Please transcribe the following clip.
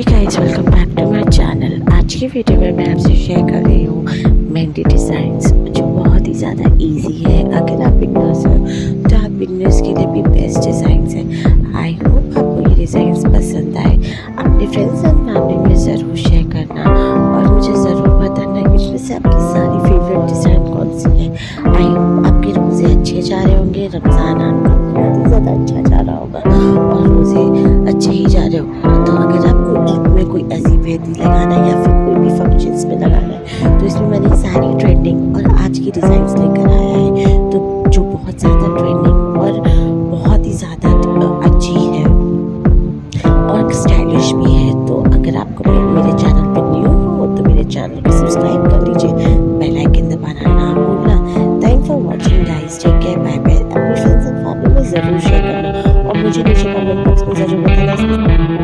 Hi guys, welcome back to my channel. आज की video में मैं आपसे शेयर कर रही हूँ मेहंदी डिज़ाइंस, जो बहुत ही ज़्यादा इजी है। अगर आप बिगनर्स हो तो आप बिगनर्स के लिए भी बेस्ट डिज़ाइंस है। आई होप आपको ये डिज़ाइंस पसंद आए। अपने फ्रेंड्स एंड फैमिली में ज़रूर शेयर करना और मुझे ज़रूर बताना कि इसमें से आपकी सारी फेवरेट डिज़ाइन कौन सी है। आई होप आपके रोज़े अच्छे जा रहे होंगे, रमज़ान आपका बहुत ही ज़्यादा अच्छा जा रहा होगा और रोज़े अच्छे ही जा रहे होंगे। तो अगर आपको ईद में कोई ऐसी मेहंदी लगाना है या फिर कोई भी फंक्शंस में लगाना है तो इसमें मैंने सारी ट्रेंडिंग और आज की डिज़ाइंस लेकर आया है, तो जो बहुत ज़्यादा ट्रेंडिंग और बहुत ही ज़्यादा अच्छी है और स्टाइलिश भी है। तो अगर आपको मेरे चैनल पर न्यू हो तो मेरे चैनल को सब्सक्राइब कर लीजिए, बेल आइकन दबाना ना भूलना। Thank for watching guys, take care, bye bye. अपने फ्रेंड्स एंड फैमिली में ज़रूर शेयर करना और मुझे नीचे कमेंट बॉक्स में ज़रूर बताना।